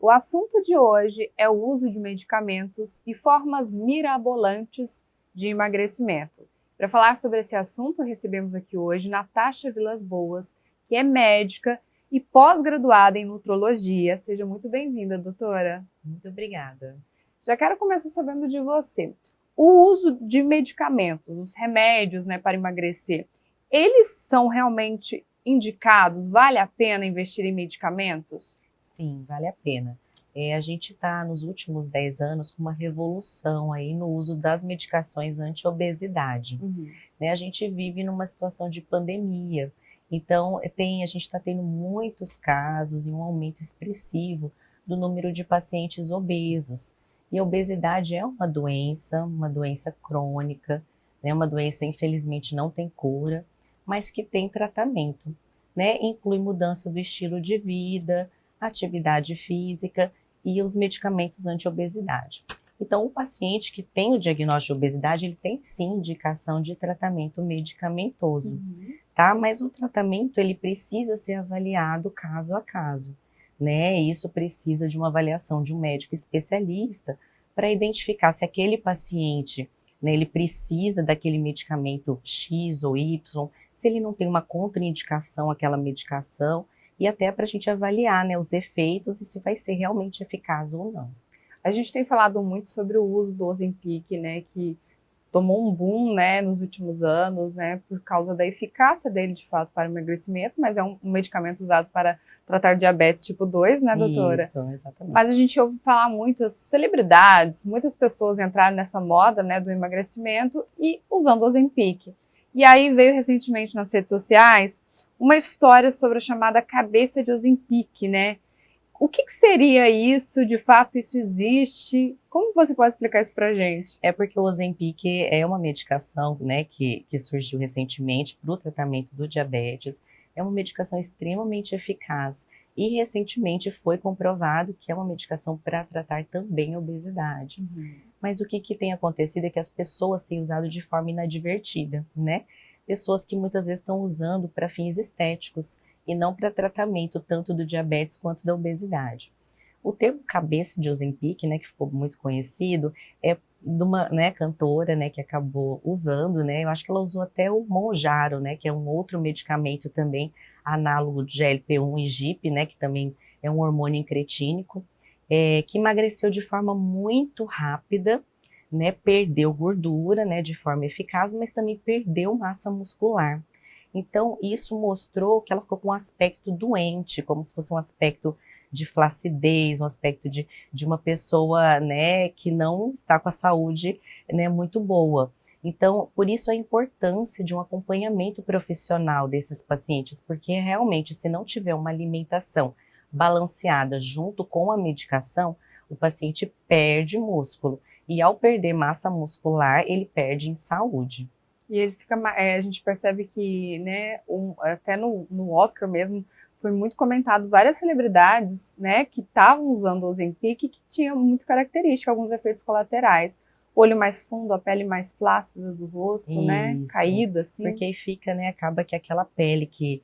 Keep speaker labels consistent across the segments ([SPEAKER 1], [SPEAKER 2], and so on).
[SPEAKER 1] O assunto de hoje é o uso de medicamentos e formas mirabolantes de emagrecimento. Para falar sobre esse assunto, recebemos aqui hoje Natasha Vilas Boas, que é médica e pós-graduada em nutrologia. Seja muito bem-vinda, doutora.
[SPEAKER 2] Muito obrigada.
[SPEAKER 1] Já quero começar sabendo de você. O uso de medicamentos, os remédios, para emagrecer, eles são realmente indicados? Vale a pena investir em medicamentos?
[SPEAKER 2] Sim, vale a pena. A gente está nos últimos 10 anos com uma revolução aí no uso das medicações anti-obesidade. A gente vive numa situação de pandemia, então a gente está tendo muitos casos e um aumento expressivo do número de pacientes obesos. E a obesidade é uma doença crônica, uma doença infelizmente não tem cura, mas que tem tratamento, Inclui mudança do estilo de vida, atividade física e os medicamentos anti-obesidade. Então, o paciente que tem o diagnóstico de obesidade, ele tem sim indicação de tratamento medicamentoso, tá? Mas o tratamento, ele precisa ser avaliado caso a caso, Isso precisa de uma avaliação de um médico especialista para identificar se aquele paciente, ele precisa daquele medicamento X ou Y, se ele não tem uma contraindicação àquela medicação, e até para a gente avaliar, os efeitos e se vai ser realmente eficaz ou não.
[SPEAKER 1] A gente tem falado muito sobre o uso do Ozempic, que tomou um boom, nos últimos anos, por causa da eficácia dele, de fato, para o emagrecimento, mas é um medicamento usado para tratar diabetes tipo 2, né, doutora?
[SPEAKER 2] Isso, exatamente.
[SPEAKER 1] Mas a gente ouve falar muitas celebridades, muitas pessoas entraram nessa moda, do emagrecimento e usando o Ozempic. E aí veio recentemente nas redes sociais uma história sobre a chamada cabeça de Ozempic, O que seria isso? De fato, isso existe? Como você pode explicar isso pra gente?
[SPEAKER 2] É porque o Ozempic é uma medicação, que surgiu recentemente para o tratamento do diabetes. É uma medicação extremamente eficaz e recentemente foi comprovado que é uma medicação para tratar também a obesidade. Mas o que tem acontecido é que as pessoas têm usado de forma inadvertida, Pessoas que muitas vezes estão usando para fins estéticos e não para tratamento tanto do diabetes quanto da obesidade. O termo cabeça de Ozempic, que ficou muito conhecido, é de uma cantora, que acabou usando, Eu acho que ela usou até o Mounjaro, que é um outro medicamento também, análogo de GLP-1 e GIP, que também é um hormônio incretínico, que emagreceu de forma muito rápida, perdeu gordura, de forma eficaz, mas também perdeu massa muscular. Então, isso mostrou que ela ficou com um aspecto doente, como se fosse um aspecto de flacidez, um aspecto de uma pessoa, que não está com a saúde, muito boa. Então, por isso a importância de um acompanhamento profissional desses pacientes, porque realmente, se não tiver uma alimentação balanceada junto com a medicação, o paciente perde músculo. E ao perder massa muscular, ele perde em saúde.
[SPEAKER 1] E ele fica, a gente percebe que, até no Oscar mesmo, foi muito comentado várias celebridades, que estavam usando o Ozempic que tinham muito característica, alguns efeitos colaterais. Olho mais fundo, a pele mais flácida do rosto,
[SPEAKER 2] Isso,
[SPEAKER 1] caída, assim.
[SPEAKER 2] Porque aí fica, acaba que aquela pele que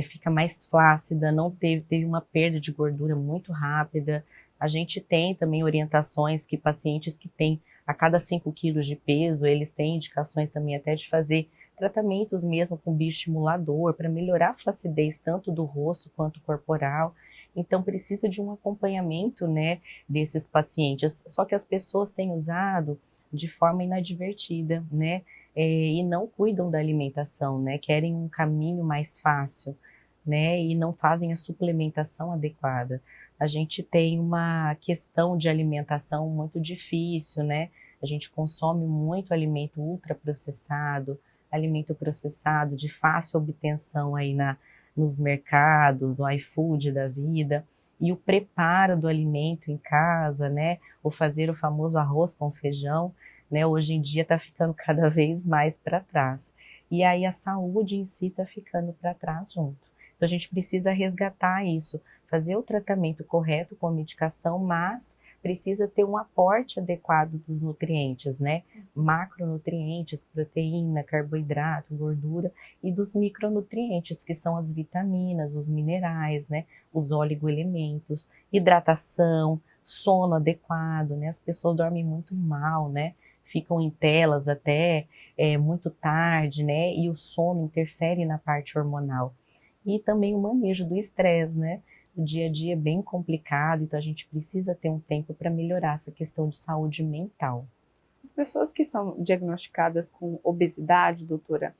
[SPEAKER 2] fica mais flácida, não teve uma perda de gordura muito rápida. A gente tem também orientações que pacientes que têm a cada 5 quilos de peso, eles têm indicações também até de fazer tratamentos mesmo com bioestimulador para melhorar a flacidez tanto do rosto quanto corporal. Então precisa de um acompanhamento, desses pacientes. Só que as pessoas têm usado de forma inadvertida, e não cuidam da alimentação, querem um caminho mais fácil, e não fazem a suplementação adequada. A gente tem uma questão de alimentação muito difícil, A gente consome muito alimento ultraprocessado, alimento processado de fácil obtenção aí nos mercados, no iFood da vida, e o preparo do alimento em casa, ou fazer o famoso arroz com feijão, hoje em dia está ficando cada vez mais para trás. E aí a saúde em si está ficando para trás junto. Então a gente precisa resgatar isso, fazer o tratamento correto com a medicação, mas precisa ter um aporte adequado dos nutrientes, né? Macronutrientes, proteína, carboidrato, gordura e dos micronutrientes, que são as vitaminas, os minerais, né? Os oligoelementos, hidratação, sono adequado, né? As pessoas dormem muito mal, né? Ficam em telas até muito tarde, né? E o sono interfere na parte hormonal. E também o manejo do estresse, né? O dia a dia é bem complicado, então a gente precisa ter um tempo para melhorar essa questão de saúde mental.
[SPEAKER 1] As pessoas que são diagnosticadas com obesidade, doutora,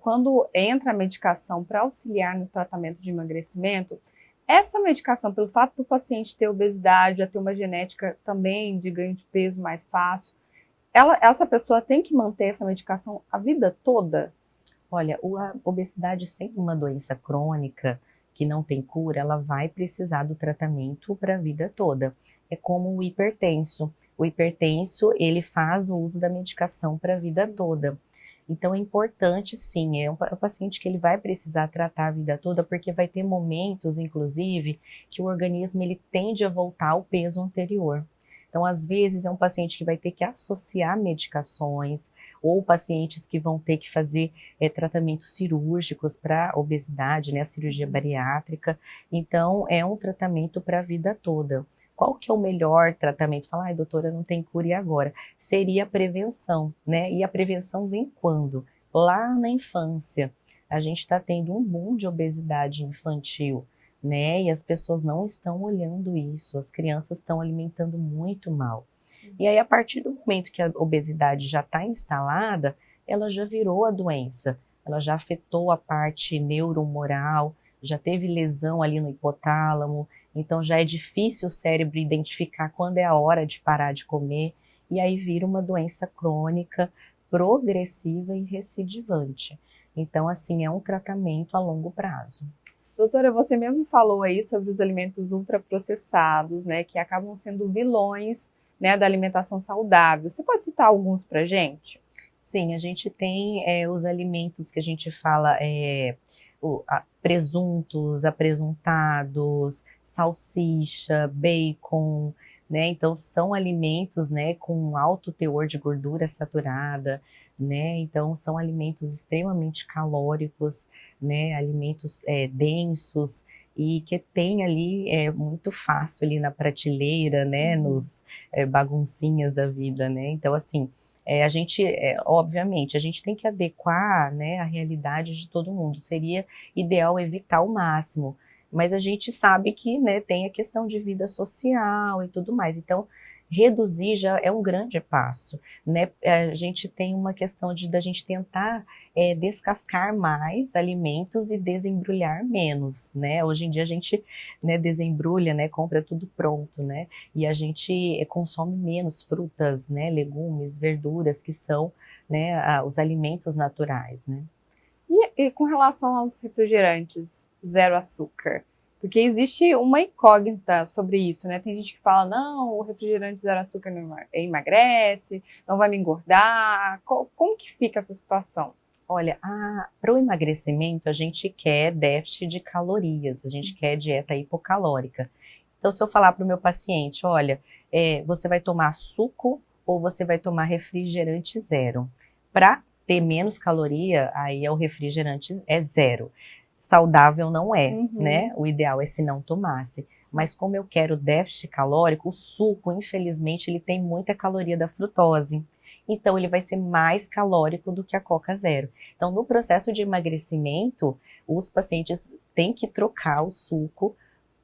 [SPEAKER 1] quando entra a medicação para auxiliar no tratamento de emagrecimento, essa medicação, pelo fato do paciente ter obesidade, já ter uma genética também de ganho de peso mais fácil, essa pessoa tem que manter essa medicação a vida toda?
[SPEAKER 2] Olha, a obesidade sendo uma doença crônica que não tem cura, ela vai precisar do tratamento para a vida toda. É como o hipertenso. O hipertenso, ele faz o uso da medicação para a vida toda. Então é importante, sim, é um paciente que ele vai precisar tratar a vida toda, porque vai ter momentos, inclusive, que o organismo ele tende a voltar ao peso anterior. Então, às vezes, é um paciente que vai ter que associar medicações, ou pacientes que vão ter que fazer tratamentos cirúrgicos para obesidade, né, a cirurgia bariátrica. Então, é um tratamento para a vida toda. Qual que é o melhor tratamento? Falar, ai, doutora, não tem cura e agora? Seria a prevenção, né? E a prevenção vem quando? Lá na infância. A gente está tendo um boom de obesidade infantil, né? E as pessoas não estão olhando isso, as crianças estão alimentando muito mal. E aí, a partir do momento que a obesidade já está instalada, ela já virou a doença, ela já afetou a parte neuromoral, já teve lesão ali no hipotálamo, então já é difícil o cérebro identificar quando é a hora de parar de comer, e aí vira uma doença crônica, progressiva e recidivante. Então, assim, é um tratamento a longo prazo.
[SPEAKER 1] Doutora, você mesmo falou aí sobre os alimentos ultraprocessados, né, que acabam sendo vilões, né, da alimentação saudável. Você pode citar alguns para gente?
[SPEAKER 2] Sim, a gente tem os alimentos que a gente fala, presuntos, apresuntados, salsicha, bacon, né? Então são alimentos, né, com alto teor de gordura saturada, né? Então são alimentos extremamente calóricos, né? Alimentos densos e que tem ali muito fácil ali na prateleira, né? Nos baguncinhas da vida, né? Então assim a gente, obviamente, a gente tem que adequar, né, a realidade de todo mundo. Seria ideal evitar o máximo, mas a gente sabe que, né, tem a questão de vida social e tudo mais. Então, reduzir já é um grande passo, né? A gente tem uma questão da gente tentar descascar mais alimentos e desembrulhar menos, né? Hoje em dia a gente, né, desembrulha, né, compra tudo pronto, né? E a gente consome menos frutas, né, legumes, verduras, que são, né, os alimentos naturais, né?
[SPEAKER 1] E com relação aos refrigerantes zero açúcar? Porque existe uma incógnita sobre isso, né? Tem gente que fala, não, o refrigerante zero açúcar não emagrece, não vai me engordar. Como que fica essa situação?
[SPEAKER 2] Olha, para o emagrecimento a gente quer déficit de calorias, a gente quer dieta hipocalórica. Então, se eu falar para o meu paciente, olha, você vai tomar suco ou você vai tomar refrigerante zero? Para ter menos caloria, aí o refrigerante é zero. Saudável não é, né? O ideal é se não tomasse. Mas como eu quero déficit calórico, o suco, infelizmente, ele tem muita caloria da frutose. Então, ele vai ser mais calórico do que a Coca Zero. Então, no processo de emagrecimento, os pacientes têm que trocar o suco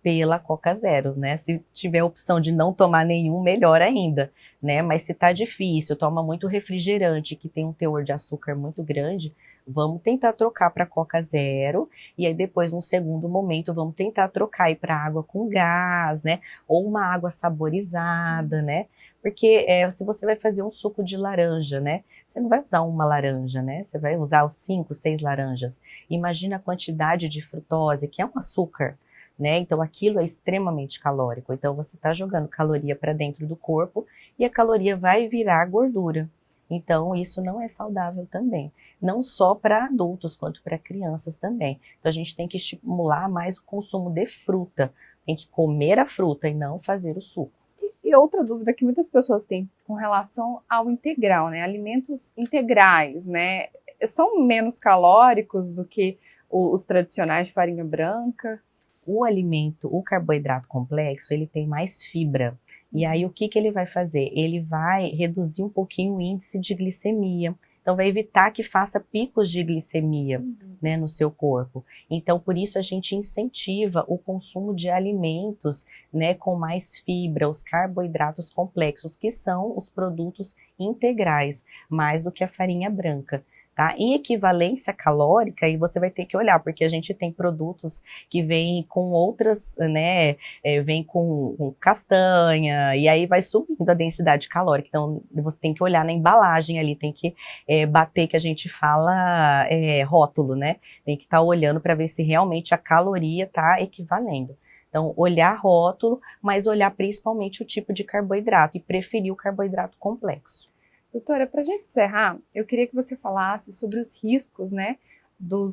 [SPEAKER 2] pela Coca Zero, né? Se tiver a opção de não tomar nenhum, melhor ainda, né? Mas se tá difícil, toma muito refrigerante que tem um teor de açúcar muito grande, vamos tentar trocar para Coca Zero e aí depois, num segundo momento, vamos tentar trocar para água com gás, né? Ou uma água saborizada, né? Porque se você vai fazer um suco de laranja, né? Você não vai usar uma laranja, né? Você vai usar os 5, 6 laranjas. Imagina a quantidade de frutose, que é um açúcar, né? Então aquilo é extremamente calórico. Então você está jogando caloria para dentro do corpo e a caloria vai virar gordura. Então, isso não é saudável também. Não só para adultos, quanto para crianças também. Então, a gente tem que estimular mais o consumo de fruta. Tem que comer a fruta e não fazer o suco.
[SPEAKER 1] E outra dúvida que muitas pessoas têm com relação ao integral, né? Alimentos integrais, né? São menos calóricos do que os tradicionais de farinha branca?
[SPEAKER 2] O alimento, o carboidrato complexo, ele tem mais fibra. E aí, o que que ele vai fazer? Ele vai reduzir um pouquinho o índice de glicemia. Então, vai evitar que faça picos de glicemia, né, no seu corpo. Então, por isso, a gente incentiva o consumo de alimentos, né, com mais fibra, os carboidratos complexos, que são os produtos integrais, mais do que a farinha branca. Tá? Em equivalência calórica, aí você vai ter que olhar, porque a gente tem produtos que vêm com outras, né, vem com castanha, e aí vai subindo a densidade calórica. Então, você tem que olhar na embalagem ali, tem que bater, que a gente fala rótulo, né? Tem que estar olhando para ver se realmente a caloria está equivalendo. Então, olhar rótulo, mas olhar principalmente o tipo de carboidrato e preferir o carboidrato complexo.
[SPEAKER 1] Doutora, para a gente encerrar, eu queria que você falasse sobre os riscos, né, do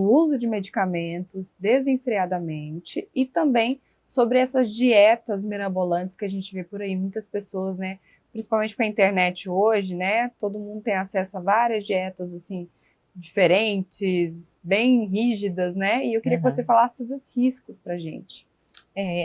[SPEAKER 1] uso de medicamentos desenfreadamente e também sobre essas dietas mirabolantes que a gente vê por aí. Muitas pessoas, né, principalmente com a internet hoje, né, todo mundo tem acesso a várias dietas, assim, diferentes, bem rígidas, né, e eu queria que você falasse sobre os riscos para a gente.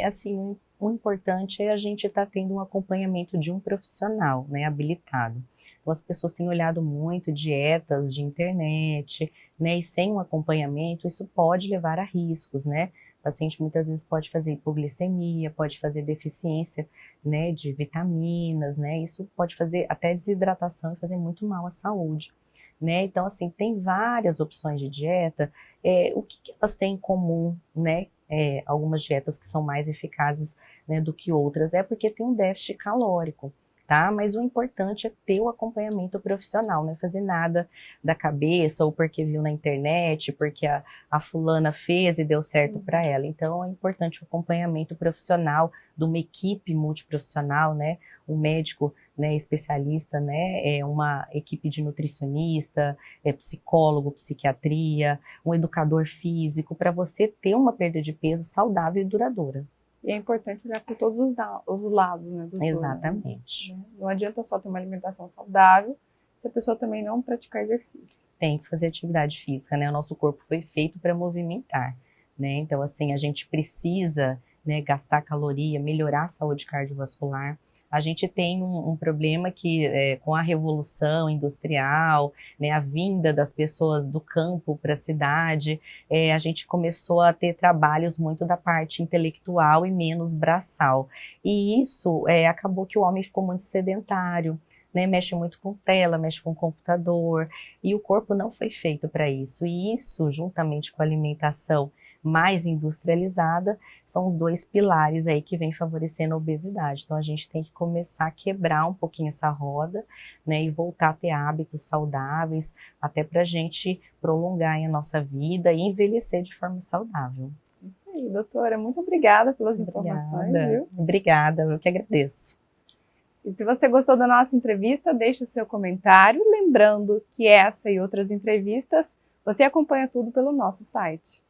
[SPEAKER 2] Assim, o importante é a gente estar tendo um acompanhamento de um profissional, né, habilitado. Então, as pessoas têm olhado muito dietas de internet, né, e sem um acompanhamento, isso pode levar a riscos, né? O paciente muitas vezes pode fazer hipoglicemia, pode fazer deficiência, né, de vitaminas, né? Isso pode fazer até desidratação e fazer muito mal à saúde, né? Então, assim, tem várias opções de dieta. O que elas têm em comum, né? Algumas dietas que são mais eficazes, né, do que outras, porque tem um déficit calórico, tá? Mas o importante é ter o acompanhamento profissional, não é fazer nada da cabeça ou porque viu na internet, porque a fulana fez e deu certo para ela. Então, é importante o acompanhamento profissional de uma equipe multiprofissional, né? Um médico, né, especialista, né? Uma equipe de nutricionista, psicólogo, psiquiatria, um educador físico, para você ter uma perda de peso saudável e duradoura.
[SPEAKER 1] E é importante olhar por todos os lados, né, doutora?
[SPEAKER 2] Exatamente.
[SPEAKER 1] Né? Não adianta só ter uma alimentação saudável se a pessoa também não praticar exercício.
[SPEAKER 2] Tem que fazer atividade física, né? O nosso corpo foi feito para movimentar, né? Então, assim, a gente precisa, né, gastar caloria, melhorar a saúde cardiovascular. A gente tem um problema que, com a revolução industrial, né, a vinda das pessoas do campo para a cidade, a gente começou a ter trabalhos muito da parte intelectual e menos braçal. E isso acabou que o homem ficou muito sedentário, né, mexe muito com tela, mexe com computador, e o corpo não foi feito para isso. E isso, juntamente com a alimentação mais industrializada, são os dois pilares aí que vem favorecendo a obesidade. Então, a gente tem que começar a quebrar um pouquinho essa roda, né, e voltar a ter hábitos saudáveis, até para a gente prolongar a nossa vida e envelhecer de forma saudável.
[SPEAKER 1] Isso aí, doutora. Muito obrigada pelas informações, viu?
[SPEAKER 2] Obrigada, eu que agradeço.
[SPEAKER 1] E se você gostou da nossa entrevista, deixe o seu comentário. Lembrando que essa e outras entrevistas, você acompanha tudo pelo nosso site.